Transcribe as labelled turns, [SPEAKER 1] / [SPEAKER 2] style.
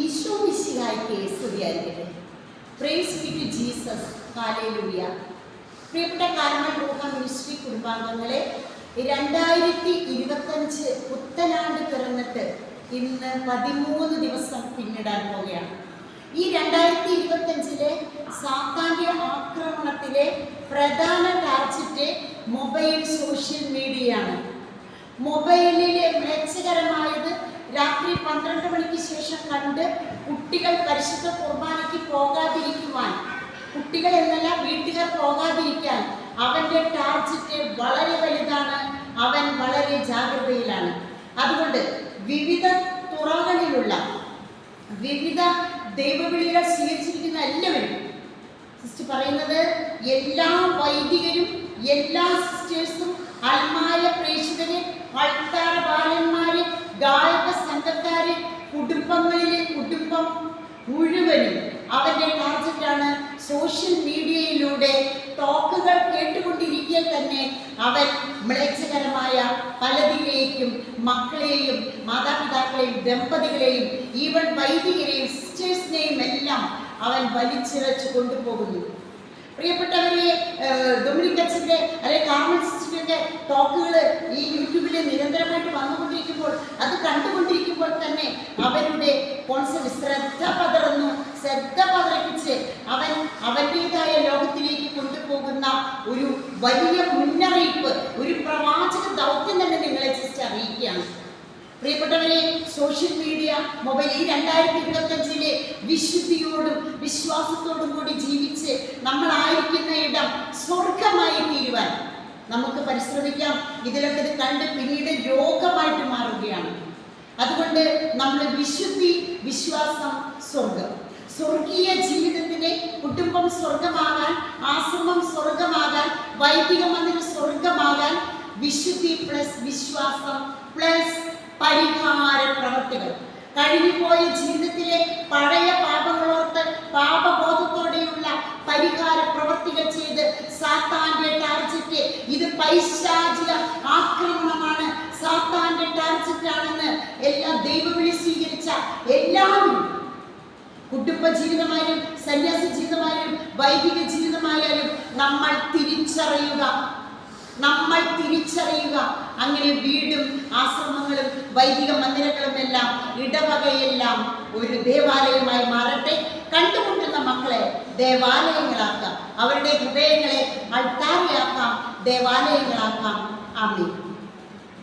[SPEAKER 1] ഈശോ മിശിഹായ്ക്ക് സ്തുതിയായിരിക്കട്ടെ. Praise be to Jesus. Hallelujah. പ്രിയപ്പെട്ട കാർമൽ റൂഹ മിനിസ്ട്രി കുടുംബാംഗങ്ങളെ, 2025 പുത്തനാണ്ട് പിറന്നിട്ട് ഇന്ന് 13 ദിവസം പിന്നിടാൻ പോവുകയാണ്. ഈ 2025 സാത്താന്റെ ആക്രമണത്തിലെ പ്രധാന ടാർഗറ്റ് മൊബൈൽ സോഷ്യൽ മീഡിയയാണ്. മൊബൈലിലെ മ്ലേച്ഛകരമായത് രാത്രി 12 മണിക്ക് ശേഷം കണ്ട് കുട്ടികൾ പരിശുദ്ധ കുർബാനയ്ക്ക് പോകാതിരിക്കുവാൻ, കുട്ടികൾ എന്നല്ല വീട്ടുകാർ പോകാതിരിക്കാൻ അവൻ്റെ ടാർഗറ്റ് വളരെ വലുതാണ്. അവൻ വളരെ ജാഗ്രതയിലാണ്. അതുകൊണ്ട് വിവിധ തുറകളിലുള്ള വിവിധ ദൈവവിളികൾ സ്വീകരിച്ചിരിക്കുന്ന എല്ലാവരും, സിസ്റ്റർ പറയുന്നത് എല്ലാ വൈദികരും, എല്ലാ സിസ്റ്റേഴ്സും, അൽമായ പ്രേക്ഷിതര്, അൾത്താര ബാലന്മാര്, ഗായക സംഘക്കാര്, കുടുംബം മുഴുവനും അവൻ്റെ ടാർഗറ്റാണ്. സോഷ്യൽ മീഡിയയിലൂടെ ടോക്കുകൾ കേട്ടുകൊണ്ടിരിക്കെ തന്നെ അവൻ മ്ലേച്ഛകരമായ പലതിലേക്കും മക്കളെയും മാതാപിതാക്കളെയും ദമ്പതികളെയും ഈവൻ വൈദികരെയും സിസ്റ്റേഴ്സിനെയും എല്ലാം അവൻ വലിച്ചിറച്ചു കൊണ്ടുപോകുന്നു. പ്രിയപ്പെട്ടവരെ, ഡൊമിനിക് അച്ഛൻ്റെ അല്ലെങ്കിൽ കാർമൽ സിസ്റ്ററിൻ്റെ ടോക്കുകൾ ഈ യൂട്യൂബിൽ നിരന്തരമായിട്ട് വന്നുകൊണ്ടിരിക്കുമ്പോൾ, അത് കണ്ടുകൊണ്ടിരിക്കുമ്പോൾ തന്നെ അവരുടെ ശ്രദ്ധ പതറിപ്പിച്ച് അവൻ്റേതായ ലോകത്തിലേക്ക് കൊണ്ടുപോകുന്ന ഒരു വലിയ മുന്നറിയിപ്പ്, ഒരു പ്രവാചക ദൗത്യം തന്നെ നിങ്ങളെ സിസ്റ്റർ അറിയിക്കുകയാണ്. പ്രിയപ്പെട്ടവരെ, സോഷ്യൽ മീഡിയ, മൊബൈൽ, ഈ 2025 വിശുദ്ധിയോടും വിശ്വാസത്തോടും കൂടി ജീവിച്ച് നമ്മളായിരിക്കുന്ന ഇടം സ്വർഗമായി തീരുവാൻ നമുക്ക് പരിശ്രമിക്കാം. ഇതിലൊക്കെ ഇത് കണ്ട് പിന്നീട് രോഗമായിട്ട് മാറുകയാണ്. അതുകൊണ്ട് നമ്മൾ വിശുദ്ധി, വിശ്വാസം, സ്വർഗം, സ്വർഗീയ ജീവിതത്തിന് കുടുംബം സ്വർഗമാകാൻ, ആശ്രമം സ്വർഗമാകാൻ, വൈദിക മന്ദിരം സ്വർഗമാകാൻ വിശുദ്ധി പ്ലസ് വിശ്വാസം പ്ലസ് പരിഹാര പ്രവർത്തികൾ, കഴിഞ്ഞുപോയ ജീവിതത്തിലെ പഴയ പാപങ്ങളോർത്ത് പാപബോധത്തോടെയുള്ള പരിഹാര പ്രവർത്തികൾ ചെയ്ത് സാത്താന്റെ ടാർഗറ്റ് ഇത് പൈശാചിക ആക്രമണമാണ്, സാത്താന്റെ ടാർഗറ്റാണെന്ന് എല്ലാ ദൈവവിളി സ്വീകരിച്ച എല്ലാവരും, കുടുംബ ജീവിതമായാലും സന്യാസി ജീവിതമായാലും വൈദിക ജീവിതമായാലും നമ്മൾ തിരിച്ചറിയുക. അങ്ങനെ വീടും ആശ്രമങ്ങളും വൈദിക മന്ദിരങ്ങളും എല്ലാം ഇടവകയെല്ലാം ഒരു ദേവാലയമായി മാറട്ടെ. കണ്ടുമുട്ടുന്ന മക്കളെ ദേവാലയങ്ങളാക്കാം, അവരുടെ ഹൃദയങ്ങളെ അൾത്താരയാക്കാം, ദേവാലയങ്ങളാക്കാം. ആമേൻ.